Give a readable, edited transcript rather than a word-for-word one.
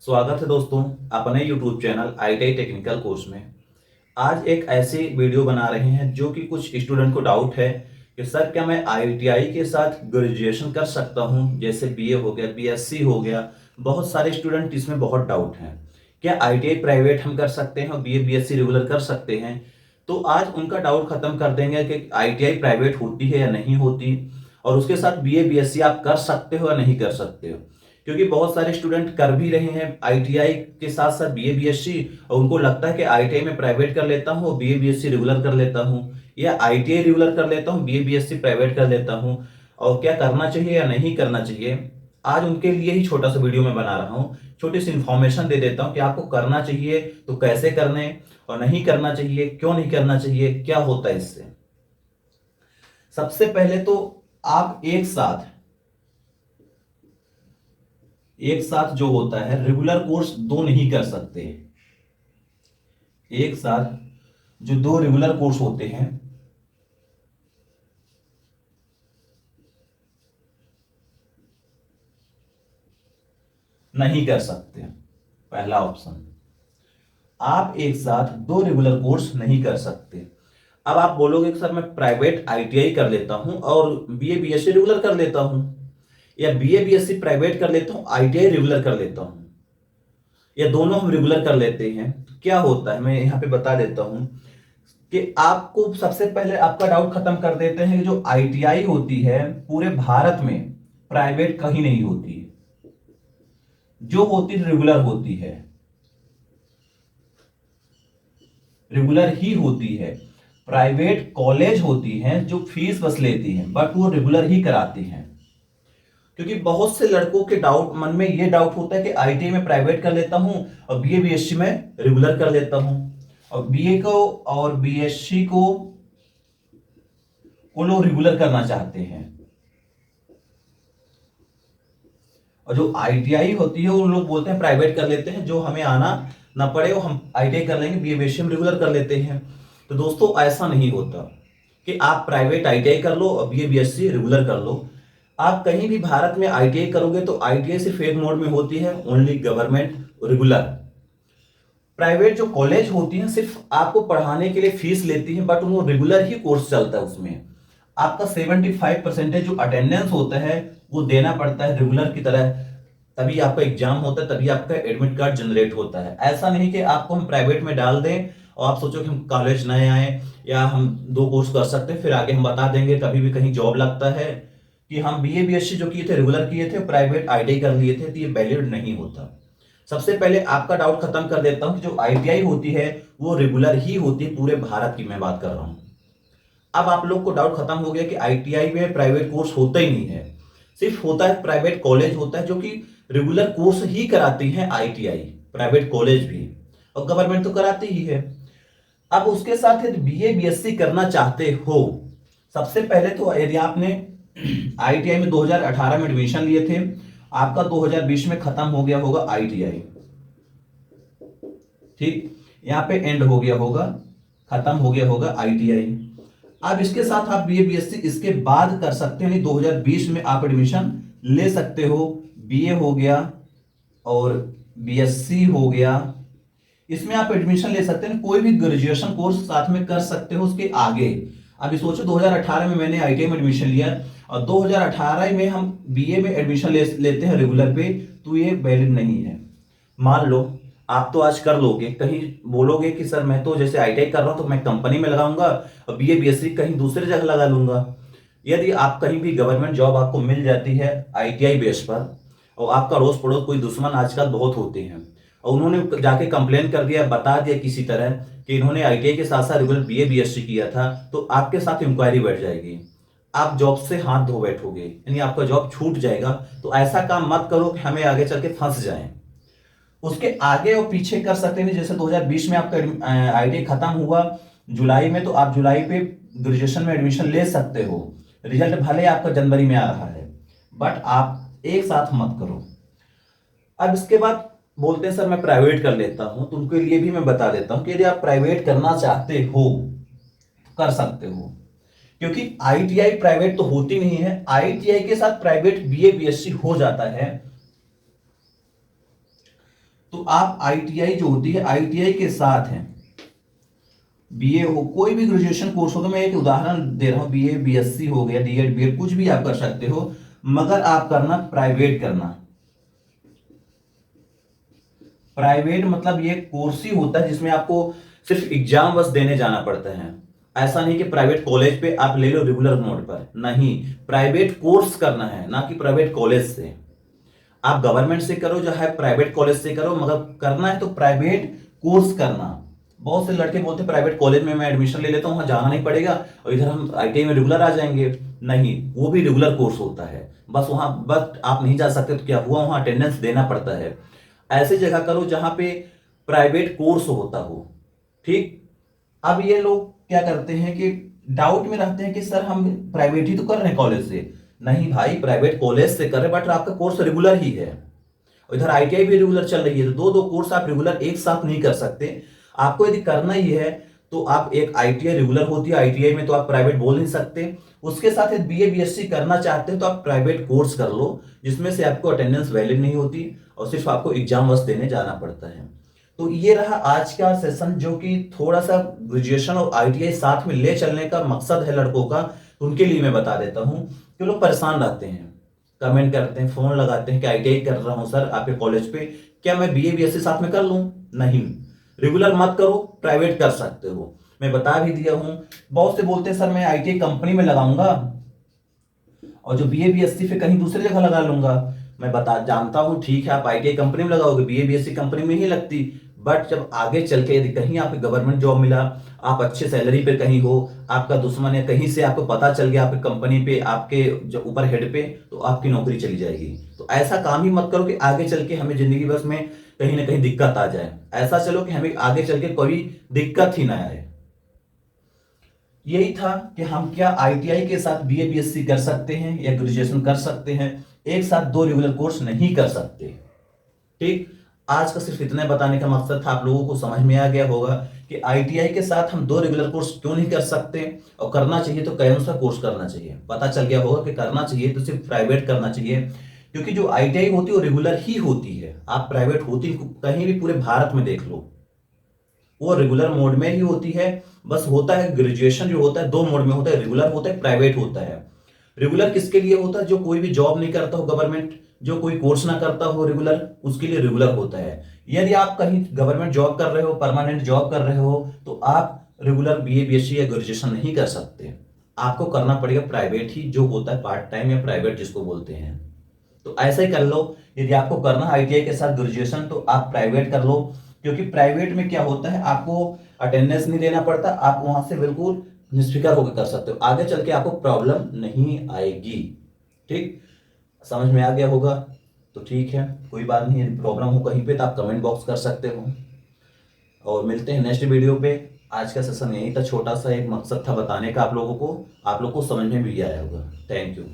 स्वागत है दोस्तों अपने YouTube channel ITI technical course में। आज एक ऐसी वीडियो बना रहे हैं जो कि कुछ स्टूडेंट को डाउट है कि सर क्या मैं ITI के साथ ग्रेजुएशन कर सकता हूं, जैसे BA हो गया, BSc हो गया। बहुत सारे स्टूडेंट इसमें बहुत डाउट हैं। क्या ITI प्राइवेट हम कर सकते हैं और BA BSc रेगुलर कर सकते हैं? तो आज उनका डाउट खत्म कर देंगे कि ITI प्राइवेट होती है या नहीं होती, और उसके साथ BA BSc आप कर सकते हो या नहीं कर सकते हो। क्योंकि बहुत सारे स्टूडेंट कर भी रहे हैं ITI के साथ साथ BA BSc, और उनको लगता है कि ITI में प्राइवेट कर लेता हूँ, BA BSc रेगुलर कर लेता हूँ, या ITI रेगुलर कर लेता हूँ, BA BSc प्राइवेट कर लेता हूँ, और क्या करना चाहिए या नहीं करना चाहिए। आज उनके लिए ही छोटा सा वीडियो मैं बना रहा हूँ। छोटी सी इंफॉर्मेशन दे देता हूँ कि आपको करना चाहिए तो कैसे करने, और नहीं करना चाहिए क्यों नहीं करना चाहिए, क्या होता है इससे। सबसे पहले तो आप एक साथ जो होता है रेगुलर कोर्स दो नहीं कर सकते। एक साथ जो दो रेगुलर कोर्स होते हैं नहीं कर सकते। पहला ऑप्शन, आप एक साथ दो रेगुलर कोर्स नहीं कर सकते। अब आप बोलोगे कि सर मैं प्राइवेट ITI कर लेता हूं और BA BSc रेगुलर कर लेता हूं, या BA BSc प्राइवेट कर लेता हूं, ITI रेगुलर कर लेता हूं, या दोनों हम रेगुलर कर लेते हैं। क्या होता है मैं यहां पे बता देता हूं कि आपको सबसे पहले आपका डाउट खत्म कर देते हैं कि जो ITI होती है पूरे भारत में प्राइवेट कहीं नहीं होती, जो होती रेगुलर होती है, रेगुलर ही होती है। प्राइवेट कॉलेज होती हैं जो फीस बस लेती हैं, बट वो रेगुलर ही कराती हैं। क्योंकि बहुत से लड़कों के डाउट मन में ये डाउट होता है कि ITI में प्राइवेट कर लेता हूं और BA BSc में रेगुलर कर लेता हूं, और BA को और BSc को वो लोग रेगुलर करना चाहते हैं, और जो ITI होती है वो लोग बोलते हैं प्राइवेट कर लेते हैं, जो हमें आना ना पड़े वो हम ITI कर लेंगे, BA BSc में रेगुलर कर लेते हैं। तो दोस्तों ऐसा नहीं होता कि आप प्राइवेट ITI कर लो और BA BSc रेगुलर कर लो। आप कहीं भी भारत में ITI करोगे तो ITI सिर्फ एक मोड में होती है, ओनली गवर्नमेंट रेगुलर। प्राइवेट जो कॉलेज होती हैं सिर्फ आपको पढ़ाने के लिए फीस लेती हैं, बट वो रेगुलर ही कोर्स चलता है। उसमें आपका 75% जो अटेंडेंस होता है वो देना पड़ता है रेगुलर की तरह, तभी आपका एग्जाम होता है, तभी आपका एडमिट कार्ड जनरेट होता है। ऐसा नहीं कि आपको हम प्राइवेट में डाल दें और आप सोचो कि हम कॉलेज नए आए या हम दो कोर्स कर सकते हैं फिर आगे हम बता देंगे, कभी भी कहीं जॉब लगता है कि हम BA BSc जो किए थे रेगुलर किए थे, प्राइवेट ITI कर लिए थे, तो ये वैलिड नहीं होता। सबसे पहले आपका डाउट खत्म कर देता हूं कि जो ITI होती है वो रेगुलर ही होती है, पूरे भारत की मैं बात कर रहा हूं। अब आप लोग को डाउट खत्म हो गया कि ITI में प्राइवेट कोर्स होता ही नहीं है, सिर्फ होता है प्राइवेट कॉलेज होता है जो कि रेगुलर कोर्स ही कराती है ITI, प्राइवेट कॉलेज भी, और गवर्नमेंट तो कराती ही है। अब उसके साथ यदि BA BSc करना चाहते हो, सबसे पहले तो यदि आपने ITI में 2018 में एडमिशन लिए थे, आपका 2020 में खत्म हो गया होगा ITI, ठीक, यहां पे एंड हो गया होगा, खत्म हो गया होगा ITI। अब इसके साथ आप BA BSc इसके बाद कर सकते हैं, 2020 में आप एडमिशन ले सकते हो। BA हो गया और BSc हो गया, इसमें आप एडमिशन ले सकते हैं, कोई भी ग्रेजुएशन कोर्स साथ में कर सकते हो उसके आगे। अभी सोचो 2018 में मैंने ITI में एडमिशन लिया और 2018 में हम BA में एडमिशन लेते हैं रेगुलर पे, तो ये वैलिड नहीं है। मान लो आप तो आज कर लोगे, कहीं बोलोगे कि सर मैं तो जैसे ITI कर रहा हूं तो मैं कंपनी में लगाऊंगा और BA BSc कहीं दूसरी जगह लगा लूंगा। यदि आप कहीं भी गवर्नमेंट जॉब आपको मिल जाती है ITI बेस पर, और आपका अड़ोस पड़ोस कोई दुश्मन आजकल बहुत होते हैं, और उन्होंने जाके कंप्लेन कर दिया, बता दिया किसी तरह कि इन्होंने ITI के साथ साथ रेगुलर BA BSc किया था, तो आपके साथ इंक्वायरी बैठ जाएगी, आप जॉब से हाथ धो बैठोगे, यानी आपका जॉब छूट जाएगा। तो ऐसा काम मत करो कि हमें आगे चल के फंस जाए। उसके आगे और पीछे कर सकते हैं, जैसे 2020 में आपका ITI खत्म हुआ जुलाई में, तो आप जुलाई पे ग्रेजुएशन में एडमिशन ले सकते हो। रिजल्ट भले आपका जनवरी में आ रहा है, बट आप एक साथ मत करो। अब इसके बाद बोलते हैं सर मैं प्राइवेट कर लेता हूं, तो उनके लिए भी मैं बता देता हूं कि यदि आप प्राइवेट करना चाहते हो तो कर सकते हो, क्योंकि ITI प्राइवेट तो होती नहीं है, ITI के साथ प्राइवेट BA BSc हो जाता है। तो आप आईटीआई जो होती है, आईटीआई के साथ है बीए हो, कोई भी ग्रेजुएशन कोर्स होगा, मैं एक उदाहरण दे रहा हूं, बीए बीएससी हो गया, डीएड बीएड कुछ भी आप कर सकते हो, मगर आप करना प्राइवेट करना। प्राइवेट मतलब ये कोर्स ही होता है जिसमें आपको सिर्फ एग्जाम बस देने जाना पड़ता है। ऐसा नहीं कि प्राइवेट कॉलेज पे आप ले लो रेगुलर मोड पर, नहीं, प्राइवेट कोर्स करना है, ना कि प्राइवेट कॉलेज से। आप गवर्नमेंट से करो चाहे प्राइवेट कॉलेज से करो, मगर करना है तो प्राइवेट कोर्स करना। बहुत से लड़के बोलते हैं प्राइवेट कॉलेज में मैं एडमिशन ले लेता हूं, वहां जाना नहीं पड़ेगा और इधर हम आईटीआई में रेगुलर आ जाएंगे। नहीं, वो भी रेगुलर कोर्स होता है, बस वहां बस आप नहीं जा सकते तो क्या हुआ, वहां अटेंडेंस देना पड़ता है। ऐसी जगह करो जहां पे प्राइवेट कोर्स होता हो। ठीक, अब ये लोग क्या करते हैं कि डाउट में रहते हैं कि सर हम प्राइवेट ही तो कर रहे हैं कॉलेज से। नहीं भाई, प्राइवेट कॉलेज से कर रहे बट आपका कोर्स रेगुलर ही है, इधर आईटीआई भी रेगुलर चल रही है, तो दो दो कोर्स आप रेगुलर एक साथ नहीं कर सकते। आपको यदि करना ही है तो आप, एक आईटीआई रेगुलर होती है, आईटीआई में तो आप प्राइवेट बोल नहीं सकते, उसके साथ एक बीए बीएससी करना चाहते हैं तो आप प्राइवेट कोर्स कर लो जिसमें से आपको अटेंडेंस वैलिड नहीं होती और सिर्फ आपको एग्जाम बस देने जाना पड़ता है। तो ये रहा आज का सेशन, जो कि थोड़ा सा ग्रेजुएशन और आईटीआई साथ में ले चलने का मकसद है लड़कों का, तो उनके लिए मैं बता देता हूं कि लोग परेशान रहते हैं, कमेंट करते हैं, फोन लगाते हैं कि आईटीआई कर रहा हूं सर आपके कॉलेज पे, क्या मैं बीए बीएससी साथ में कर लूं? नहीं, रेगुलर मत करो, प्राइवेट कर सकते हो, मैं बता भी दिया हूं। बहुत से बोलते हैं सर मैं आईटीआई कंपनी में लगाऊंगा और जो बीए बीएससी फिर कहीं दूसरी जगह लगा लूंगा। मैं बता जानता हूं, ठीक है आप आईटीआई कंपनी में लगाओगे, बीए बीएससी कंपनी में ही लगती, बट जब आगे चल के यदि कहीं आपको गवर्नमेंट जॉब मिला, आप अच्छे सैलरी पे कहीं हो, आपका दुश्मन है कहीं से आपको पता चल गया आपकी कंपनी पे, आपके जो ऊपर हेड पे, तो आपकी नौकरी चली जाएगी। तो ऐसा काम ही मत करो कि आगे चल के हमें जिंदगी बस में कहीं ना कहीं दिक्कत आ जाए। ऐसा चलो कि हमें आगे चल के कोई दिक्कत ही ना आए। यही था कि हम क्या आईटीआई के साथ बीए बीएससी कर सकते हैं या ग्रेजुएशन कर सकते हैं, एक साथ दो रेगुलर कोर्स नहीं कर सकते। ठीक, आज का सिर्फ इतना बताने का मकसद था, आप लोगों को समझ में आ गया होगा कि आईटीआई के साथ हम दो रेगुलर कोर्स क्यों नहीं कर सकते, और करना चाहिए तो कौन सा कोर्स करना चाहिए। पता चल गया होगा कि करना चाहिए तो सिर्फ प्राइवेट करना चाहिए, क्योंकि जो आईटीआई होती है वो रेगुलर ही होती है। आप प्राइवेट होती कहीं भी पूरे भारत में देख लो, वो रेगुलर मोड में ही होती है। बस होता है ग्रेजुएशन जो होता है दो मोड में होता है, रेगुलर होता है, प्राइवेट होता है। रेगुलर किसके लिए होता है? जो कोई भी जॉब नहीं करता हो गवर्नमेंट, जो कोई कोर्स ना करता हो रेगुलर, उसके लिए रेगुलर होता है। यदि आप कहीं गवर्नमेंट जॉब कर रहे हो, परमानेंट जॉब कर रहे हो, तो आप रेगुलर बीए बीएससी या ग्रेजुएशन नहीं कर सकते, आपको करना पड़ेगा प्राइवेट ही, जो होता है पार्ट टाइम या प्राइवेट जिसको बोलते हैं। तो ऐसा ही कर लो, यदि आपको करना है आईटीआई के साथ ग्रेजुएशन तो आप प्राइवेट कर लो, क्योंकि प्राइवेट में क्या होता है आपको अटेंडेंस नहीं देना पड़ता, आप वहां से बिल्कुल निष्फिक्र होकर कर सकते हो, आगे चल के आपको प्रॉब्लम नहीं आएगी। ठीक, समझ में आ गया होगा? तो ठीक है, कोई बात नहीं, यदि प्रॉब्लम हो कहीं पे तो आप कमेंट बॉक्स कर सकते हो, और मिलते हैं नेक्स्ट वीडियो पे। आज का सेशन यही था, छोटा सा एक मकसद था बताने का आप लोगों को, आप लोग को समझ में भी आया होगा। Thank you.